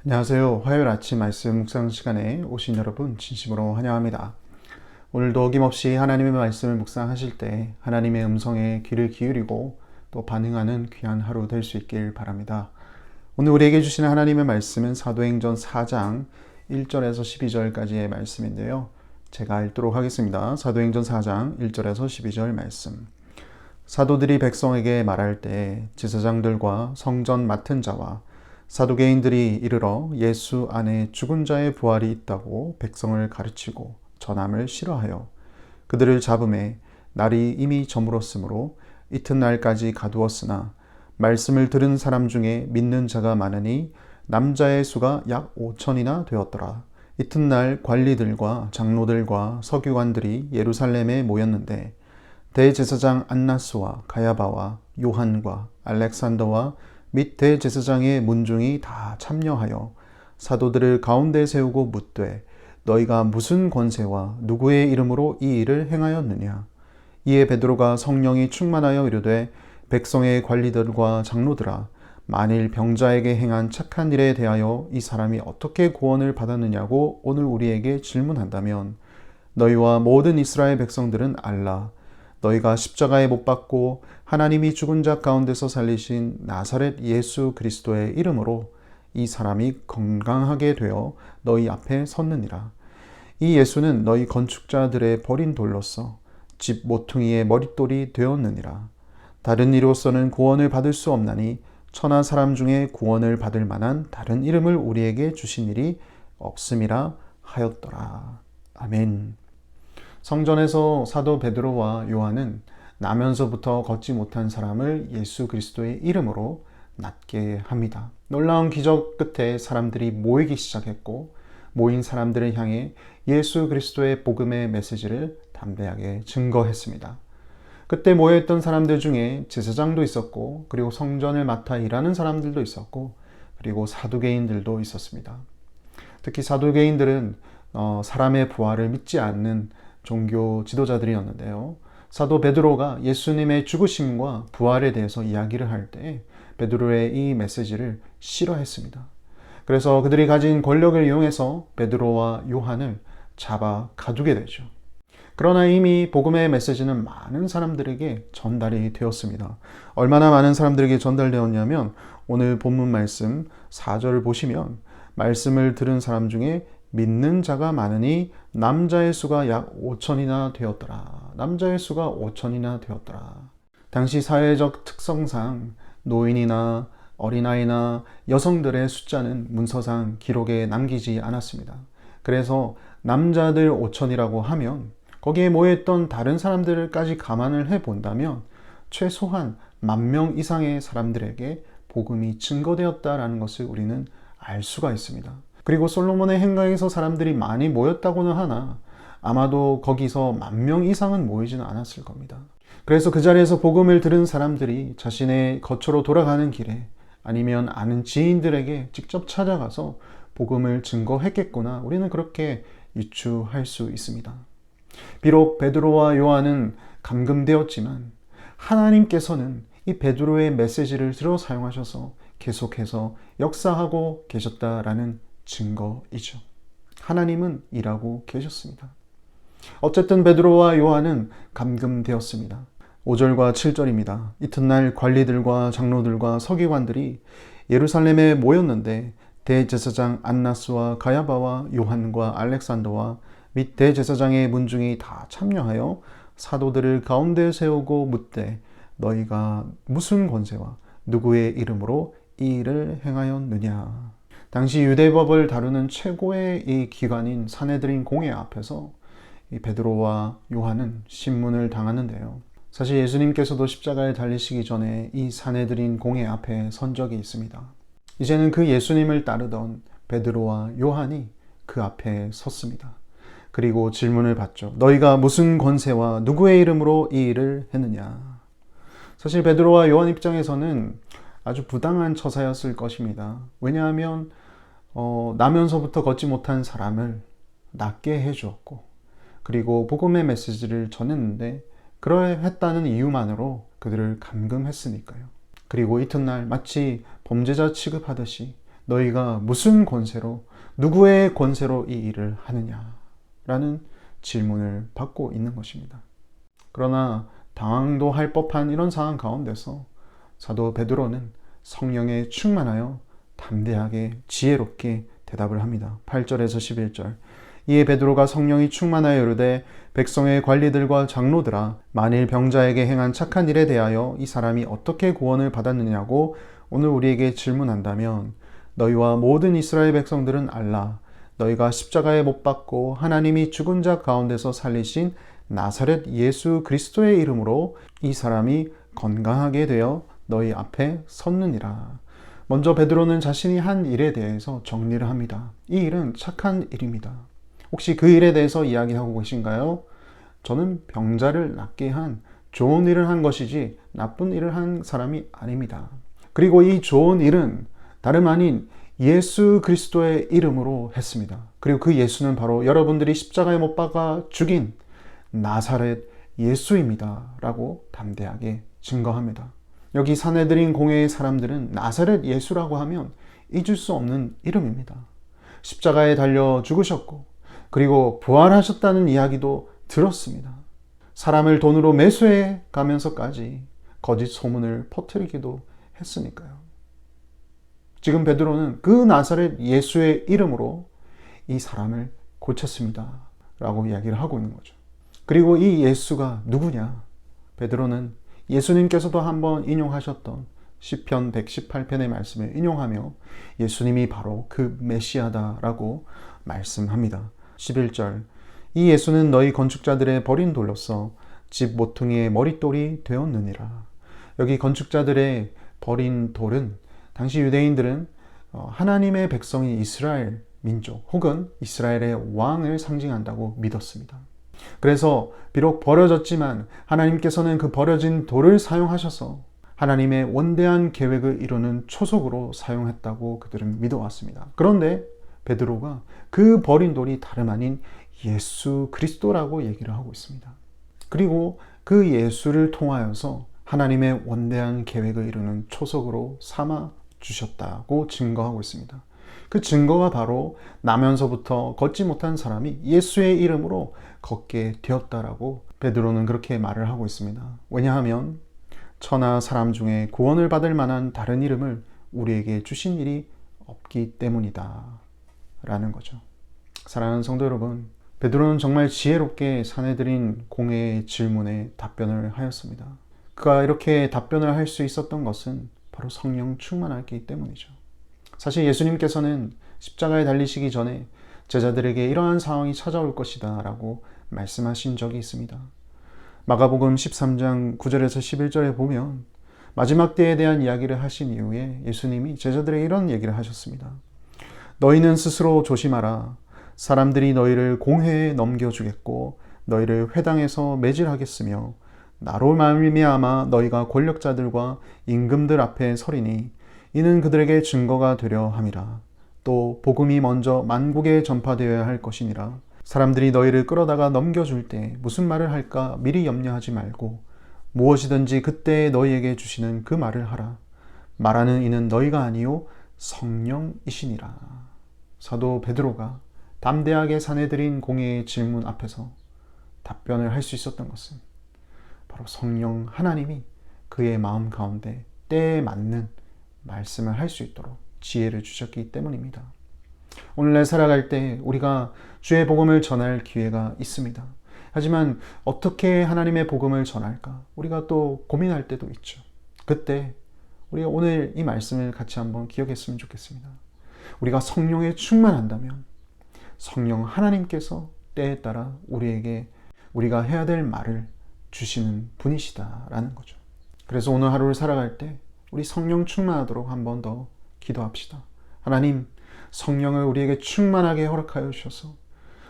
안녕하세요. 화요일 아침 말씀 묵상 시간에 오신 여러분 진심으로 환영합니다. 오늘도 어김없이 하나님의 말씀을 묵상하실 때 하나님의 음성에 귀를 기울이고 또 반응하는 귀한 하루 될 수 있길 바랍니다. 오늘 우리에게 주시는 하나님의 말씀은 사도행전 4장 1절에서 12절까지의 말씀인데요. 제가 읽도록 하겠습니다. 사도행전 4장 1절에서 12절 말씀. 사도들이 백성에게 말할 때 제사장들과 성전 맡은 자와 사두개인들이 이르러 예수 안에 죽은 자의 부활이 있다고 백성을 가르치고 전함을 싫어하여 그들을 잡음에 날이 이미 저물었으므로 이튿날까지 가두었으나 말씀을 들은 사람 중에 믿는 자가 많으니 남자의 수가 약 5천이나 되었더라. 이튿날 관리들과 장로들과 서기관들이 예루살렘에 모였는데 대제사장 안나스와 가야바와 요한과 알렉산더와 및 대제사장의 문중이 다 참여하여 사도들을 가운데 세우고 묻되 너희가 무슨 권세와 누구의 이름으로 이 일을 행하였느냐. 이에 베드로가 성령이 충만하여 이르되 백성의 관리들과 장로들아, 만일 병자에게 행한 착한 일에 대하여 이 사람이 어떻게 구원을 받았느냐고 오늘 우리에게 질문한다면 너희와 모든 이스라엘 백성들은 알라. 너희가 십자가에 못 박고 하나님이 죽은 자 가운데서 살리신 나사렛 예수 그리스도의 이름으로 이 사람이 건강하게 되어 너희 앞에 섰느니라. 이 예수는 너희 건축자들의 버린 돌로서 집 모퉁이의 머릿돌이 되었느니라. 다른 이로서는 구원을 받을 수 없나니 천하 사람 중에 구원을 받을 만한 다른 이름을 우리에게 주신 일이 없음이라 하였더라. 아멘. 성전에서 사도 베드로와 요한은 나면서부터 걷지 못한 사람을 예수 그리스도의 이름으로 낫게 합니다. 놀라운 기적 끝에 사람들이 모이기 시작했고 모인 사람들을 향해 예수 그리스도의 복음의 메시지를 담대하게 증거했습니다. 그때 모여있던 사람들 중에 제사장도 있었고 그리고 성전을 맡아 일하는 사람들도 있었고 그리고 사두개인들도 있었습니다. 특히 사두개인들은 사람의 부활을 믿지 않는 종교 지도자들이었는데요. 사도 베드로가 예수님의 죽으심과 부활에 대해서 이야기를 할 때 베드로의 이 메시지를 싫어했습니다. 그래서 그들이 가진 권력을 이용해서 베드로와 요한을 잡아 가두게 되죠. 그러나 이미 복음의 메시지는 많은 사람들에게 전달이 되었습니다. 얼마나 많은 사람들에게 전달되었냐면 오늘 본문 말씀 4절을 보시면 말씀을 들은 사람 중에 믿는 자가 많으니 남자의 수가 약 5천이나 되었더라. 남자의 수가 5천이나 되었더라. 당시 사회적 특성상 노인이나 어린아이나 여성들의 숫자는 문서상 기록에 남기지 않았습니다. 그래서 남자들 5천이라고 하면 거기에 모여있던 다른 사람들까지 감안을 해본다면 최소한 10,000명 이상의 사람들에게 복음이 증거되었다라는 것을 우리는 알 수가 있습니다. 그리고 솔로몬의 행각에서 사람들이 많이 모였다고는 하나 아마도 거기서 10,000명 이상은 모이지는 않았을 겁니다. 그래서 그 자리에서 복음을 들은 사람들이 자신의 거처로 돌아가는 길에 아니면 아는 지인들에게 직접 찾아가서 복음을 증거했겠구나. 우리는 그렇게 유추할 수 있습니다. 비록 베드로와 요한은 감금되었지만 하나님께서는 이 베드로의 메시지를 들어 사용하셔서 계속해서 역사하고 계셨다라는 증거이죠. 하나님은 일하고 계셨습니다. 어쨌든 베드로와 요한은 감금되었습니다. 5절과 7절입니다. 이튿날 관리들과 장로들과 서기관들이 예루살렘에 모였는데 대제사장 안나스와 가야바와 요한과 알렉산더와 및 대제사장의 문중이 다 참여하여 사도들을 가운데 세우고 묻되 너희가 무슨 권세와 누구의 이름으로 이 일을 행하였느냐. 당시 유대법을 다루는 최고의 이 기관인 사내들인 공회 앞에서 이 베드로와 요한은 신문을 당하는데요. 사실 예수님께서도 십자가에 달리시기 전에 이 사내들인 공회 앞에 선 적이 있습니다. 이제는 그 예수님을 따르던 베드로와 요한이 그 앞에 섰습니다. 그리고 질문을 받죠. 너희가 무슨 권세와 누구의 이름으로 이 일을 했느냐. 사실 베드로와 요한 입장에서는 아주 부당한 처사였을 것입니다. 왜냐하면 나면서부터 걷지 못한 사람을 낫게 해주었고 그리고 복음의 메시지를 전했는데 그러했다는 이유만으로 그들을 감금했으니까요. 그리고 이튿날 마치 범죄자 취급하듯이 너희가 무슨 권세로, 누구의 권세로 이 일을 하느냐라는 질문을 받고 있는 것입니다. 그러나 당황도 할 법한 이런 상황 가운데서 사도 베드로는 성령에 충만하여 담대하게 지혜롭게 대답을 합니다. 8절에서 11절. 이에 베드로가 성령이 충만하여 이르되 백성의 관리들과 장로들아, 만일 병자에게 행한 착한 일에 대하여 이 사람이 어떻게 구원을 받았느냐고 오늘 우리에게 질문한다면 너희와 모든 이스라엘 백성들은 알라. 너희가 십자가에 못 박고 하나님이 죽은 자 가운데서 살리신 나사렛 예수 그리스도의 이름으로 이 사람이 건강하게 되어 너희 앞에 섰느니라. 먼저 베드로는 자신이 한 일에 대해서 정리를 합니다. 이 일은 착한 일입니다. 혹시 그 일에 대해서 이야기하고 계신가요? 저는 병자를 낫게 한 좋은 일을 한 것이지 나쁜 일을 한 사람이 아닙니다. 그리고 이 좋은 일은 다름 아닌 예수 그리스도의 이름으로 했습니다. 그리고 그 예수는 바로 여러분들이 십자가에 못 박아 죽인 나사렛 예수입니다. 라고 담대하게 증거합니다. 여기 사내들인 공회의 사람들은 나사렛 예수라고 하면 잊을 수 없는 이름입니다. 십자가에 달려 죽으셨고 그리고 부활하셨다는 이야기도 들었습니다. 사람을 돈으로 매수해 가면서까지 거짓 소문을 퍼뜨리기도 했으니까요. 지금 베드로는 그 나사렛 예수의 이름으로 이 사람을 고쳤습니다. 라고 이야기를 하고 있는 거죠. 그리고 이 예수가 누구냐? 베드로는 예수님께서도 한번 인용하셨던 시편 118편의 말씀을 인용하며 예수님이 바로 그 메시아다라고 말씀합니다. 11절. 이 예수는 너희 건축자들의 버린 돌로서 집 모퉁이의 머릿돌이 되었느니라. 여기 건축자들의 버린 돌은 당시 유대인들은 하나님의 백성인 이스라엘 민족 혹은 이스라엘의 왕을 상징한다고 믿었습니다. 그래서 비록 버려졌지만 하나님께서는 그 버려진 돌을 사용하셔서 하나님의 원대한 계획을 이루는 초석으로 사용했다고 그들은 믿어왔습니다. 그런데 베드로가 그 버린 돌이 다름 아닌 예수 그리스도라고 얘기를 하고 있습니다. 그리고 그 예수를 통하여서 하나님의 원대한 계획을 이루는 초석으로 삼아 주셨다고 증거하고 있습니다. 그 증거가 바로 나면서부터 걷지 못한 사람이 예수의 이름으로 걷게 되었다라고 베드로는 그렇게 말을 하고 있습니다. 왜냐하면 천하 사람 중에 구원을 받을 만한 다른 이름을 우리에게 주신 일이 없기 때문이다 라는 거죠. 사랑하는 성도 여러분, 베드로는 정말 지혜롭게 사내들인 공회의 질문에 답변을 하였습니다. 그가 이렇게 답변을 할 수 있었던 것은 바로 성령 충만하기 때문이죠. 사실 예수님께서는 십자가에 달리시기 전에 제자들에게 이러한 상황이 찾아올 것이다 라고 말씀하신 적이 있습니다. 마가복음 13장 9절에서 11절에 보면 마지막 때에 대한 이야기를 하신 이후에 예수님이 제자들에게 이런 얘기를 하셨습니다. 너희는 스스로 조심하라. 사람들이 너희를 공회에 넘겨주겠고 너희를 회당에서 매질하겠으며 나로 말미암아 너희가 권력자들과 임금들 앞에 서리니 이는 그들에게 증거가 되려 함이라. 또 복음이 먼저 만국에 전파되어야 할 것이니라. 사람들이 너희를 끌어다가 넘겨줄 때 무슨 말을 할까 미리 염려하지 말고 무엇이든지 그때 너희에게 주시는 그 말을 하라. 말하는 이는 너희가 아니요 성령이시니라. 사도 베드로가 담대하게 사내들인 공회의 질문 앞에서 답변을 할 수 있었던 것은 바로 성령 하나님이 그의 마음 가운데 때에 맞는 말씀을 할 수 있도록 지혜를 주셨기 때문입니다. 오늘날 살아갈 때 우리가 주의 복음을 전할 기회가 있습니다. 하지만 어떻게 하나님의 복음을 전할까? 우리가 또 고민할 때도 있죠. 그때 우리가 오늘 이 말씀을 같이 한번 기억했으면 좋겠습니다. 우리가 성령에 충만한다면 성령 하나님께서 때에 따라 우리에게 우리가 해야 될 말을 주시는 분이시다라는 거죠. 그래서 오늘 하루를 살아갈 때 우리 성령 충만하도록 한 번 더 기도합시다. 하나님, 성령을 우리에게 충만하게 허락하여 주셔서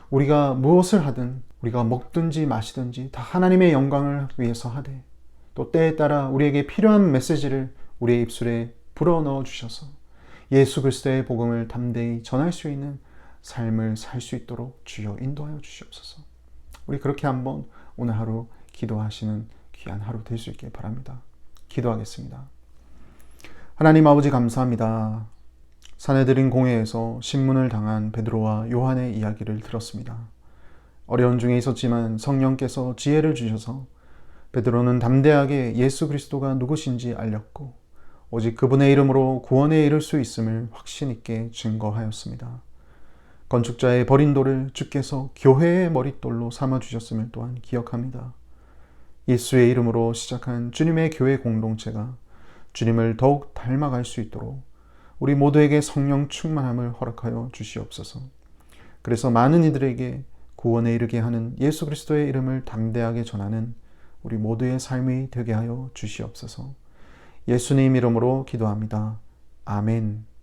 우리가 무엇을 하든 우리가 먹든지 마시든지 다 하나님의 영광을 위해서 하되 또 때에 따라 우리에게 필요한 메시지를 우리의 입술에 불어넣어 주셔서 예수 그리스도의 복음을 담대히 전할 수 있는 삶을 살 수 있도록 주여 인도하여 주시옵소서. 우리 그렇게 한번 오늘 하루 기도하시는 귀한 하루 될 수 있길 바랍니다. 기도하겠습니다. 하나님 아버지 감사합니다. 사내들인 공회에서 신문을 당한 베드로와 요한의 이야기를 들었습니다. 어려운 중에 있었지만 성령께서 지혜를 주셔서 베드로는 담대하게 예수 그리스도가 누구신지 알렸고 오직 그분의 이름으로 구원에 이를 수 있음을 확신 있게 증거하였습니다. 건축자의 버린 돌을 주께서 교회의 머릿돌로 삼아주셨음을 또한 기억합니다. 예수의 이름으로 시작한 주님의 교회 공동체가 주님을 더욱 닮아갈 수 있도록 우리 모두에게 성령 충만함을 허락하여 주시옵소서. 그래서 많은 이들에게 구원에 이르게 하는 예수 그리스도의 이름을 담대하게 전하는 우리 모두의 삶이 되게 하여 주시옵소서. 예수님 이름으로 기도합니다. 아멘.